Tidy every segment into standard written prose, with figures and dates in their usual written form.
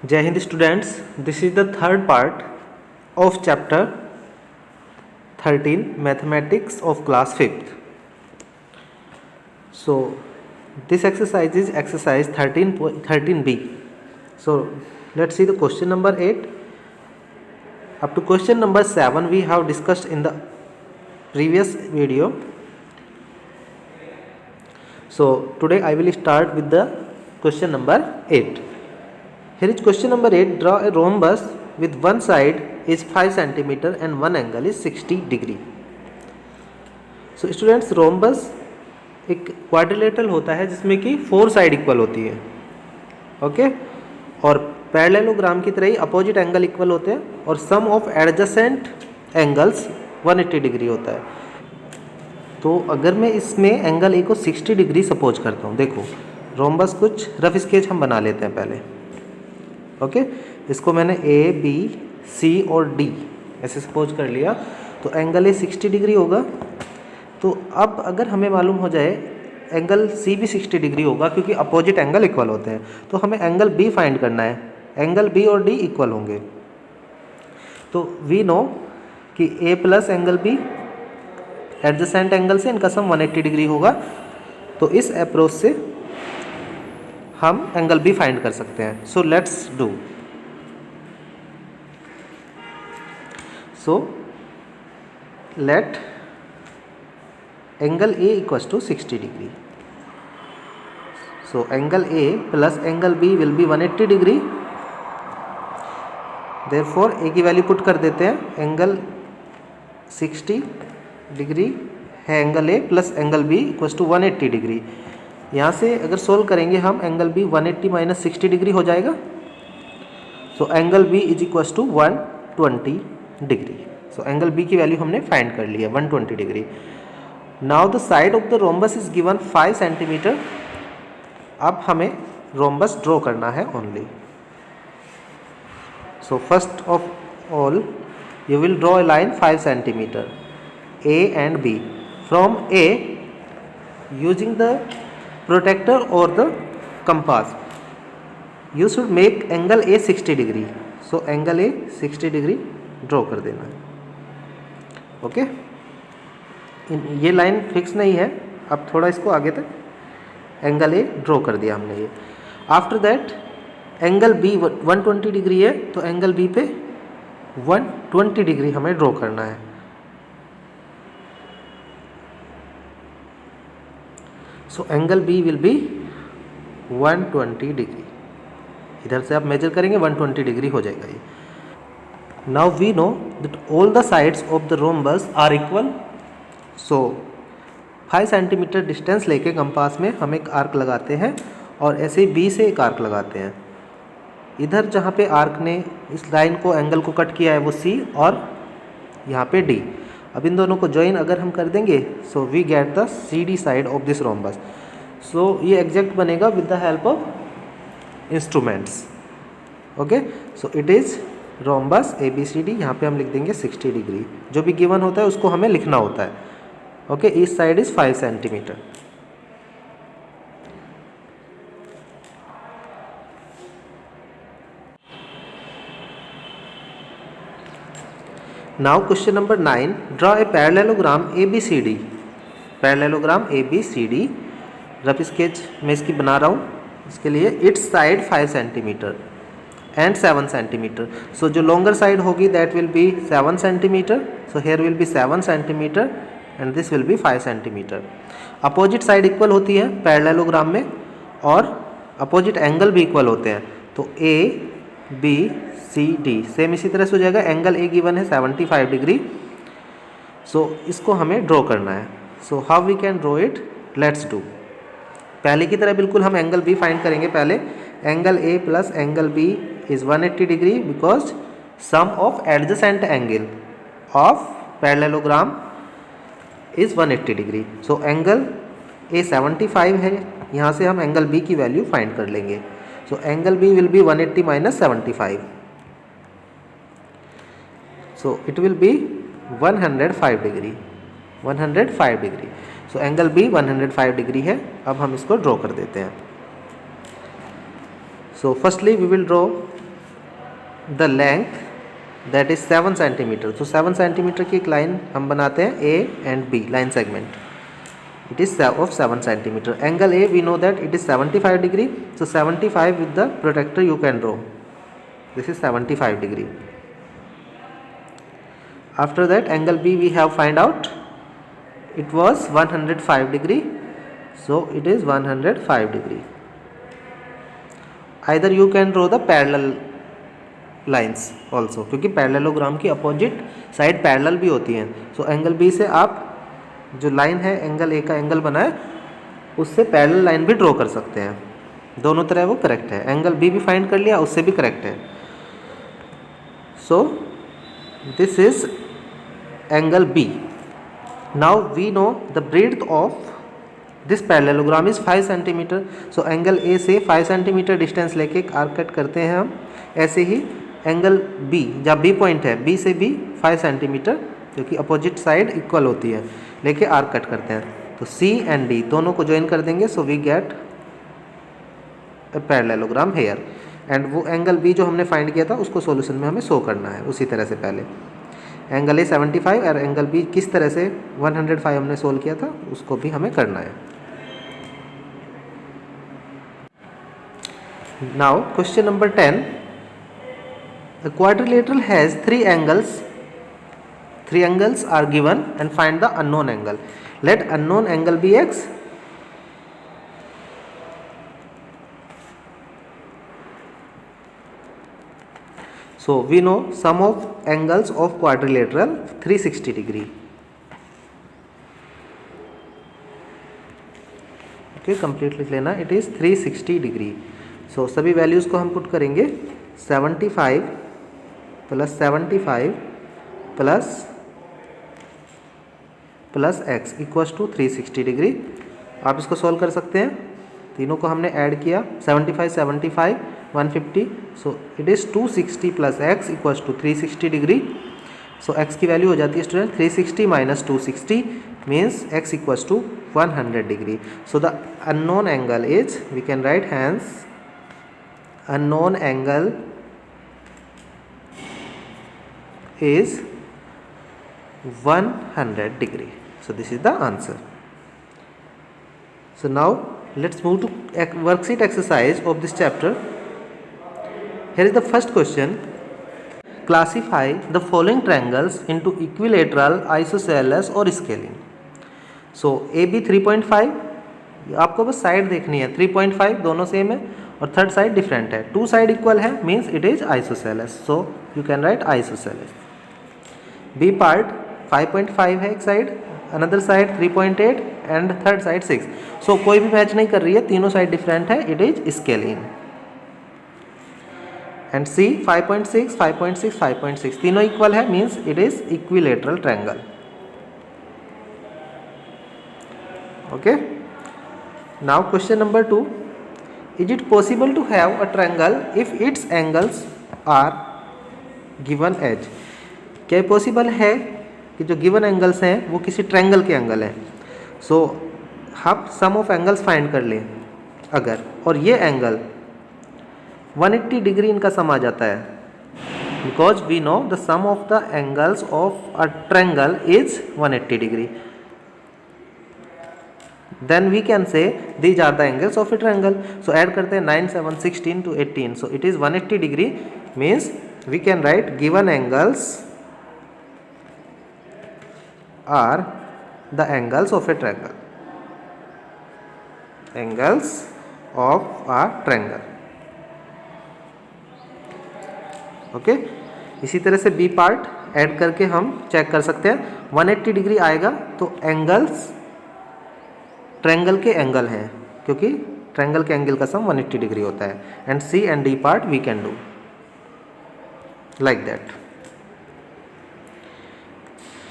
Jai Hind students, this is the third part of chapter 13 Mathematics of class 5th. So this exercise is exercise 13b. So let's see the question number 8. Up to question number 7 we have discussed in the previous video. So today I will start with the question number 8. Here is question number 8. Draw a rhombus with one side is 5 cm and one angle is 60 degree. So students, rhombus एक quadrilateral होता है जिसमें कि 4 side equal होती है, okay, और parallelogram की तरह ही अपोजिट एंगल इक्वल होते हैं और सम ऑफ एडजेसेंट एंगल्स 180 डिग्री होता है. तो अगर मैं इसमें एंगल ए को 60 डिग्री सपोज करता हूँ, देखो रोम्बस कुछ रफ स्केच हम बना लेते हैं पहले, ओके. इसको मैंने ए बी सी और डी ऐसे सपोज कर लिया, तो एंगल ए 60 डिग्री होगा. तो अब अगर हमें मालूम हो जाए एंगल सी भी 60 डिग्री होगा क्योंकि अपोजिट एंगल इक्वल होते हैं, तो हमें एंगल बी फाइंड करना है. एंगल बी और डी इक्वल होंगे, तो वी नो कि A plus angle B adjacent angle से इनका सम 180 डिग्री होगा. तो इस अप्रोच से हम एंगल बी फाइंड कर सकते हैं. So let's do. So let angle A equals to 60 degree. So angle A plus angle B will be 180 degree. Therefore A की वैल्यू पुट कर देते हैं. एंगल 60 डिग्री है angle A plus angle B equals to 180 degree. यहाँ से अगर solve करेंगे हम, एंगल बी 180 माइनस 60 डिग्री हो जाएगा. So angle B is equals to 120 degree. So angle B की वैल्यू हमने फाइंड कर ली है 120 degree. Now the side of the rhombus is given 5 centimetre. अब हमें रोम्बस ड्रॉ करना है only. So first of all you will draw a line 5 centimeter A and B. From A, using the protractor or the compass, you should make angle A 60 degree. So angle A 60 degree draw कर देना है, okay. ये line fix नहीं है, अब थोड़ा इसको आगे तक एंगल ए ड्रॉ कर दिया हमने ये. After that angle B 120 degree है, तो एंगल बी पे 120 डिग्री हमें ड्रॉ करना है. So angle B will be 120 degree. इधर से आप मेजर करेंगे 120 डिग्री हो जाएगा ये. Now we know that all the sides of the rhombus are equal. So 5 centimetre distance लेके कंपास में हम एक आर्क लगाते हैं और ऐसे ही बी से एक आर्क लगाते हैं. इधर जहाँ पे आर्क ने इस लाइन को एंगल को कट किया है वो सी, और यहाँ पे डी. अब इन दोनों को ज्वाइन अगर हम कर देंगे, so we get the C D side of this rhombus. So ये एग्जैक्ट बनेगा with the help of instruments, okay. So it is rhombus A B C D. यहाँ पे हम लिख देंगे 60 डिग्री. जो भी गिवन होता है उसको हमें लिखना होता है, okay. Each side is 5 centimetre. Now question number 9. Draw a parallelogram ABCD. Parallelogram ABCD rough sketch मैं इसकी बना रहा हूँ. इसके लिए its side 5 centimetre and 7 centimetre. So जो लॉन्गर साइड होगी that will be 7 centimetre. So here will be 7 centimetre and this will be 5 centimetre. Opposite side equal होती है पैरेललोग्राम में और अपोजिट एंगल भी इक्वल होते हैं. तो A B C D same इसी तरह से हो जाएगा. एंगल ए गिवन है 75 डिग्री. सो इसको हमें ड्रॉ करना है. So how we can draw it, let's do. पहले की तरह बिल्कुल हम एंगल बी फाइंड करेंगे. पहले angle A plus angle B is 180 degree because sum of adjacent angle of parallelogram is 180 degree. So angle A 75 है, यहाँ से हम एंगल बी की वैल्यू फाइंड कर लेंगे. So angle B will be 180 minus 75. So it will be 105 degree. 105 degree. So angle B 105 degree है. अब हम इसको ड्रॉ कर देते हैं. So firstly we will draw the length that is 7 centimetre. तो 7 सेंटीमीटर की एक लाइन हम बनाते हैं A and B line segment, it is of 7 centimeter. Angle A we know that it is 75 degree, so 75 with the protractor you can draw, this is 75 degree. After that angle B we have find out, it was 105 degree, so it is 105 degree. Either you can draw the parallel lines also, क्योंकि parallelogram की opposite side parallel भी होती हैं, so angle B से आप जो line है angle ए का एंगल बना है उससे पैरेलल लाइन भी ड्रॉ कर सकते हैं, दोनों तरह वो करेक्ट है। एंगल बी भी फाइंड कर लिया, उससे भी करेक्ट है। So this is angle B. Now we know the breadth of this parallelogram is 5 centimetre. So angle A से 5 सेंटीमीटर डिस्टेंस लेके एक आर्क कट करते हैं हम। ऐसे ही एंगल बी, जहाँ बी पॉइंट है, बी से भी 5 सेंटीमीटर, क्योंकि अपोजिट साइड इक्वल होती है, लेके आर्क कट करते हैं। तो सी एंड डी दोनों को ज्वाइन कर देंगे, so we get a parallelogram here. And वो एंगल बी जो हमने फाइंड किया था उसको सॉल्यूशन में हमें शो करना है उसी तरह से। पहले एंगल ए 75 और एंगल बी किस तरह से 105 हमने सोल्व किया था उसको भी हमें करना है। Now question number 10, the quadrilateral has 3 angles. 3 angles are given and find the unknown angle. Let unknown angle be x. So we know sum of angles of quadrilateral 360 degree. Okay, complete लिख लेना, it is 360 degree. So सभी values को हम put करेंगे, 75 plus 75 plus X equals to 360 degree. आप इसको solve कर सकते हैं, तीनों को हमने ऐड किया, 75 75 150, so it is 260 plus X equals to 360 degree. So X की वैल्यू हो जाती है student 360 minus 260 means X equals to 100 degree. So the unknown angle is, we can write hence unknown angle is 100 degree. So this is the answer. So now let's move to worksheet exercise of this chapter. Here is the first question. Classify the following triangles into equilateral, isosceles और scalene. So AB 3.5, आपको बस side देखनी है, 3.5 दोनों same है और third side different है, 2 side equal है means it is isosceles, so you can write isosceles. B part 5.5 है एक side, another side 3.8 and third side 6, so कोई भी मैच नहीं कर रही है, तीनों साइड डिफरेंट है, it is scalene. And C 5.6 5.6 5.6 तीनों इक्वल है means it is equilateral triangle. Okay, now question number 2, is it possible to have a triangle if its angles are given as? क्या possible है कि जो given angles हैं वो किसी triangle के एंगल हैं? सो हम सम ऑफ एंगल्स फाइंड कर लें अगर, और ये एंगल 180 डिग्री इनका सम आ जाता है, because we know the sum of the angles of a triangle is 180 degree, then we can say these are the angles of a triangle. So add करते हैं 9 7 16 to 18, so it is 180 degree means we can write given angles are the angles of a triangle, angles of a triangle. Okay, इसी तरह से B part add करके हम check कर सकते हैं, 180 डिग्री आएगा तो एंगल्स ट्रायंगल के एंगल हैं, क्योंकि ट्रायंगल के एंगल का सम 180 डिग्री होता है। And C and D part we can do like that.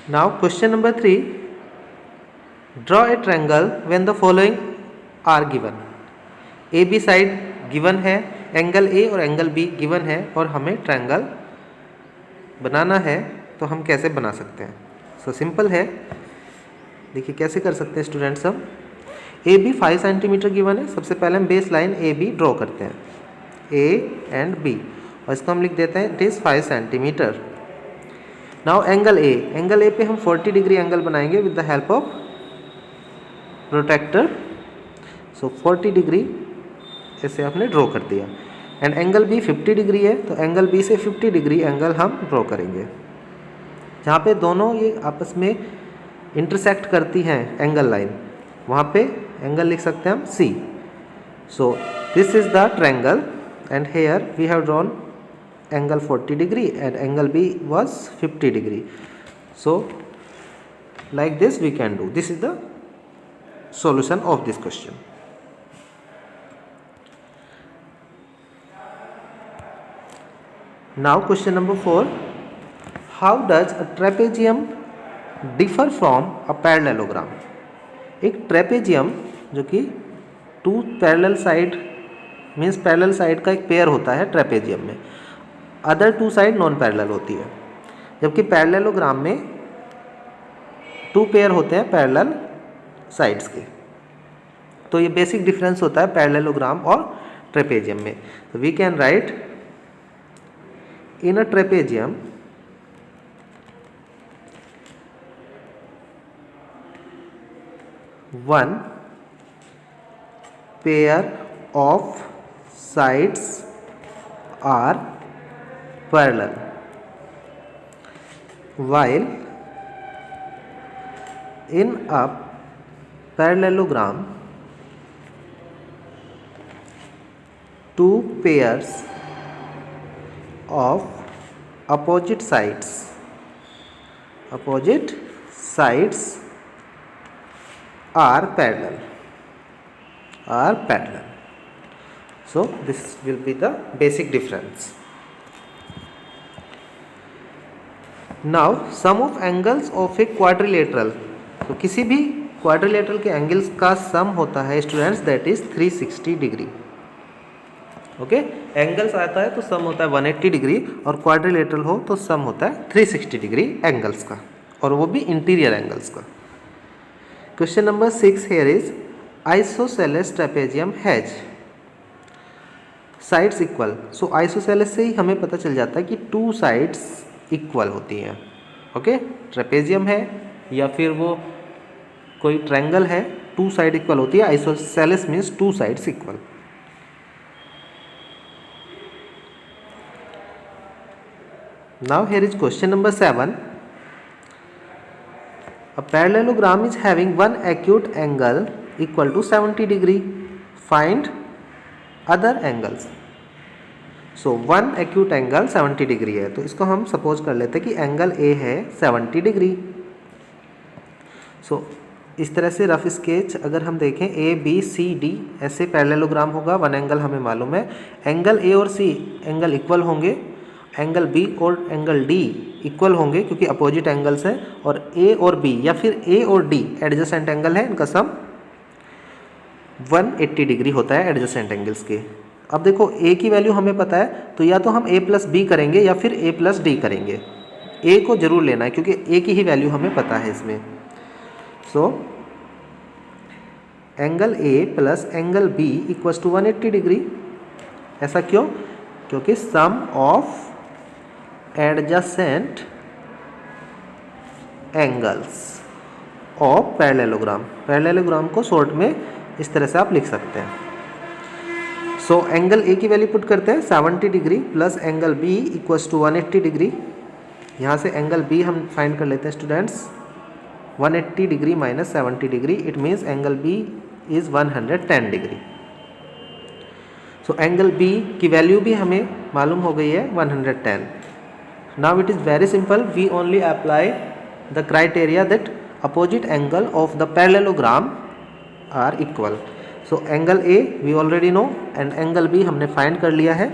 Now question number 3, draw a triangle when the following are given. A B side given है, angle A और angle be given है, और हमें triangle बनाना है, तो हम कैसे बना सकते हैं? सो सिंपल है, देखिए कैसे कर सकते हैं स्टूडेंट्स। हम ए बी 5 सेंटीमीटर गिवन है, सबसे पहले हम base line A B draw करते हैं, ए एंड बी, और इसको हम लिख देते हैं it is 5 centimetre. Now angle A पे हम 40 डिग्री एंगल बनाएंगे with the help of protractor. So 40 degree ऐसे आपने ड्रॉ कर दिया। एंड एंगल बी 50 डिग्री है, तो एंगल बी से 50 डिग्री एंगल हम ड्रॉ करेंगे। जहाँ पे दोनों ये आपस में इंटरसेक्ट करती हैं एंगल लाइन, वहाँ पे एंगल लिख सकते हैं हम C. So this is the triangle and here we have drawn angle 40 degree and angle B was 50 degree. So like this we can do. This is the solution of this question. Now question number 4. How does a trapezium differ from a parallelogram? एक trapezium जो कि two parallel side means parallel side का एक pair होता है trapezium में, other two side non parallel होती है, जबकि पैरेललोग्राम में टू पेयर होते हैं पैरेलल साइड्स के। तो ये बेसिक डिफरेंस होता है पैरेललोग्राम और ट्रेपेजियम में। तो we can write in a trapezium one pair of sides are parallel, while in a parallelogram two pairs of opposite sides are parallel. So this will be the basic difference. Now sum of angles of a quadrilateral, तो किसी भी quadrilateral के angles का सम होता है students that is 360 degree. Okay, angles आता है तो सम होता है 180 डिग्री, और क्वाड्रिलेटरल हो तो सम होता है 360 डिग्री एंगल्स का, और वो भी इंटीरियर एंगल्स का। Question number 6 here is isosceles trapezium has sides equal. So isosceles से ही हमें पता चल जाता है कि टू साइड्स इक्वल होती हैं। ओके, ट्रेपेजियम है या फिर वो कोई ट्रायंगल है, टू साइड इक्वल होती है। Isosceles means two sides equal. Now here is question number 7. A parallelogram is having one acute angle equal to 70 degree. Find other angles. So one acute angle 70 degree है, तो इसको हम suppose कर लेते हैं कि एंगल ए है 70 degree. सो इस तरह से रफ स्केच अगर हम देखें ए बी सी डी ऐसे पैरेललोग्राम होगा, वन एंगल हमें मालूम है, एंगल ए और सी एंगल इक्वल होंगे, एंगल बी और एंगल डी इक्वल होंगे क्योंकि अपोजिट एंगल्स हैं, और ए और बी या फिर ए और डी एडजेसेंट एंगल है, इनका सम 180 डिग्री होता है एडजेसेंट एंगल्स के। अब देखो ए की वैल्यू हमें पता है, तो या तो हम ए प्लस बी करेंगे या फिर ए प्लस डी करेंगे। ए को जरूर लेना है क्योंकि ए की ही वैल्यू हमें पता है इसमें। So angle A plus angle B equals to 180 degree. ऐसा क्यों? क्योंकि sum of adjacent angles of parallelogram, parallelogram को शॉर्ट में इस तरह से आप लिख सकते हैं। सो एंगल ए की वैल्यू पुट करते हैं 70 degree plus angle B equals to 180 degree. यहाँ से एंगल बी हम फाइंड कर लेते हैं students, 180 degree minus 70 degree, it means angle B is 110 degree. So angle B की वैल्यू भी हमें मालूम हो गई है 110। Now it is very simple, we only apply the criteria that opposite angle of the parallelogram are equal. So angle A we already no and angle B हमने find कर लिया है।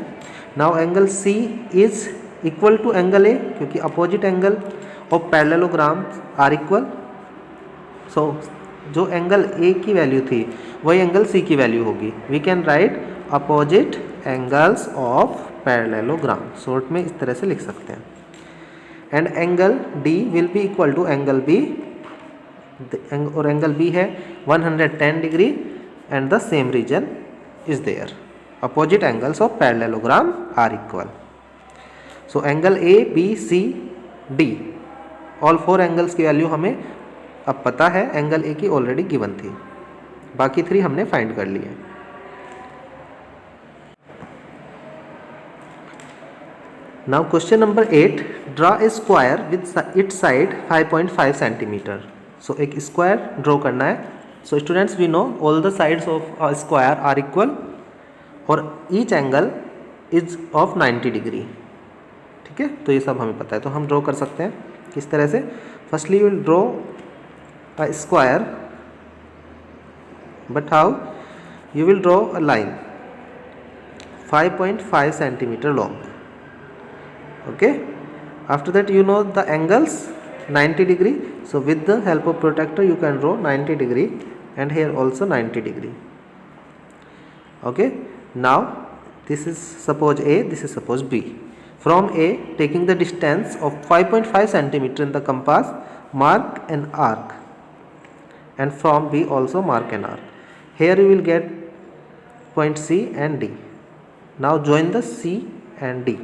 Now angle C is equal to angle A क्योंकि opposite angle of parallelogram are equal. So जो angle ए की value थी वही angle C की वैल्यू होगी। We can write opposite angles of parallelogram, short में इस तरह से लिख सकते हैं। And angle D will be equal to angle B, और एंगल बी है 110 degree and the same region is there. Opposite angles of parallelogram are equal. So angle A B C D, all 4 angles की वैल्यू हमें अब पता है, angle ए की already given थी, बाकी 3 हमने फाइंड कर लिए। Now question number 8, draw a square with its side 5.5 centimetre. So एक स्क्वायर ड्रॉ करना है। So students we know all the sides of a square are equal और each angle is of 90 degree. ठीक है, तो ये सब हमें पता है, तो हम ड्रॉ कर सकते हैं किस तरह से। Firstly you will draw a square, but how you will draw a line 5.5 centimeter long. Okay, after that you know the angles 90 degree, so with the help of protractor you can draw 90 degree and here also 90 degree. Okay, now this is suppose A, this is suppose B. From A, taking the distance of 5.5 centimeter in the compass, mark an arc, and from B also mark an arc. Here you will get point C and D. Now join the C and D.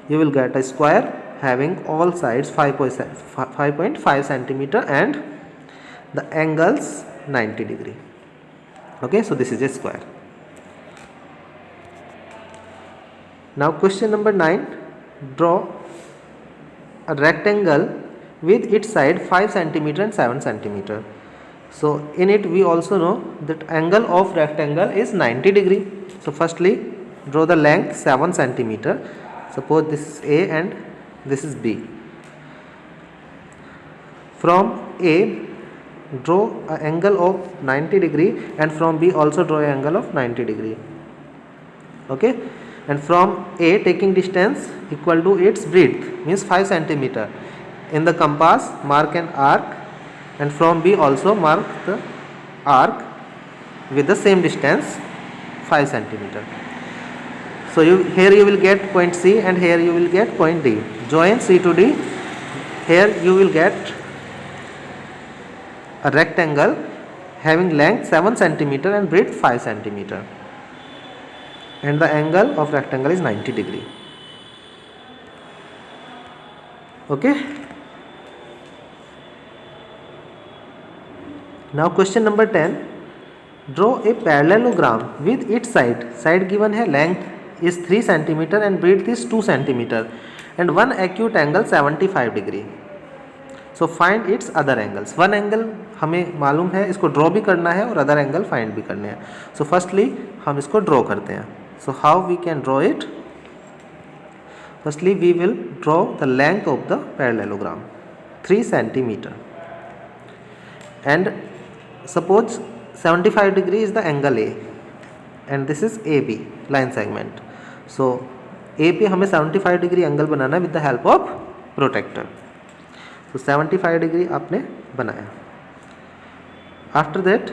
You will get a square having all sides 5.5 centimeter and the angles 90 degree. Okay, so this is a square. Now question number 9, draw a rectangle with its side 5 centimeter and 7 centimeter. So in it we also know that angle of rectangle is 90 degree. So firstly draw the length 7 centimeter. Suppose this is A and this is B. From A draw an angle of 90 degree and from B also draw an angle of 90 degree. Okay, and from A taking distance equal to its breadth means 5 centimeter. In the compass mark an arc and from B also mark the arc with the same distance 5 centimeter. So here you will get point C and here you will get point D. Join C to D. Here you will get a rectangle having length 7 centimeter and breadth 5 centimeter. And the angle of rectangle is 90 degree. Okay. Now question number 10, draw a parallelogram with its side given है, length is 3 centimeter and breadth is 2 centimeter and one acute angle 75 degree. So find its other angles. One angle हमें मालूम है, इसको draw भी करना है और other angle find भी करने हैं. सो फर्स्टली हम इसको ड्रॉ करते हैं. So how we can draw it? Firstly we will draw the length of the parallelogram 3 centimeter and suppose 75 degree is the angle A and this is AB line segment. So A पे हमें 75 degree angle बनाना है with the help of protractor. तो 75 degree आपने बनाया. After that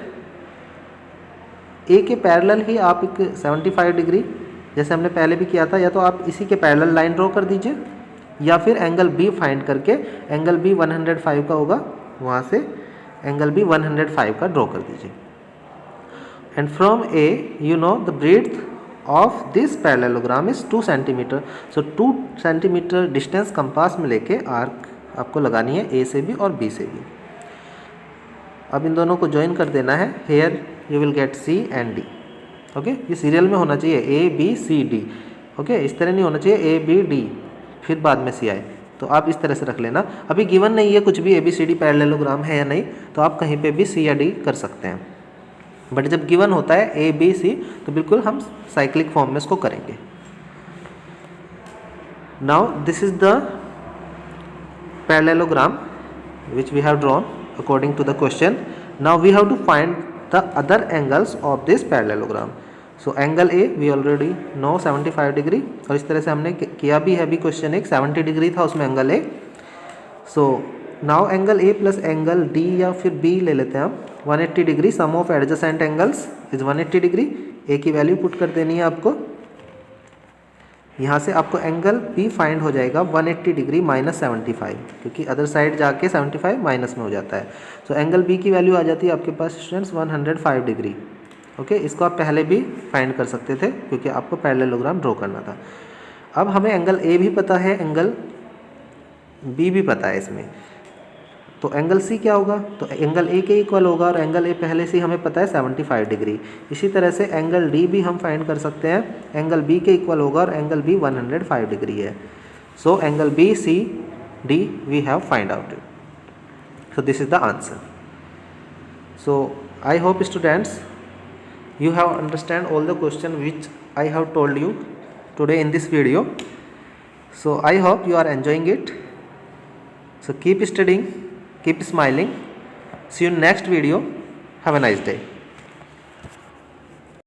A के parallel ही आप एक 75 डिग्री जैसे हमने पहले भी किया था, या तो आप इसी के पैरेलल लाइन ड्रॉ कर दीजिए या फिर एंगल B फाइंड करके एंगल B 105 का होगा, वहाँ से एंगल B 105 का ड्रॉ कर दीजिए. And from A you know the breadth of this parallelogram is 2 centimeter. So 2 centimeter distance compass में लेके आर्क आपको लगानी है A से भी और B से भी. अब इन दोनों को ज्वाइन कर देना है. Here you will get C and D. Okay, ये सीरियल में होना चाहिए A B C D. Okay, इस तरह नहीं होना चाहिए A B D फिर बाद में C आए. तो आप इस तरह से रख लेना. अभी गिवन नहीं है कुछ भी A B C D parallelogram है या नहीं, तो आप कहीं पे भी C या D कर सकते हैं. बट जब गिवन होता है A B C तो बिल्कुल हम साइक्लिक फॉर्म में इसको करेंगे. Now this is the parallelogram which we have drawn according to the question. Now we have to find the other angles of this parallelogram. So angle A we already know 75 degree और इस तरह से हमने किया भी है. अभी question एक 70 डिग्री था उसमें angle A. So now angle A plus angle D या फिर B ले लेते हैं हम 180 degree. Sum of adjacent angles is 180 degree. A की वैल्यू पुट कर देनी है आपको. यहाँ से आपको एंगल B फाइंड हो जाएगा 180 डिग्री माइनस 75, क्योंकि अदर साइड जाके 75 माइनस में हो जाता है. सो एंगल B की वैल्यू आ जाती है आपके पास स्टूडेंट्स 105 डिग्री. ओके, इसको आप पहले भी फाइंड कर सकते थे क्योंकि आपको पैरेललोग्राम ड्रॉ करना था. अब हमें एंगल ए भी पता है, एंगल बी भी पता है इसमें, तो एंगल सी क्या होगा, तो एंगल ए के इक्वल होगा, और एंगल ए पहले से ही हमें पता है 75 डिग्री। इसी तरह से एंगल डी भी हम फाइंड कर सकते हैं, एंगल बी के इक्वल होगा और एंगल बी 105 डिग्री है। So angle B C D we have find out it. So this is the answer. So I hope students you have understand all the question which I have told you today in this video. So I hope you are enjoying it. So keep studying, keep smiling. See you in next video. Have a nice day.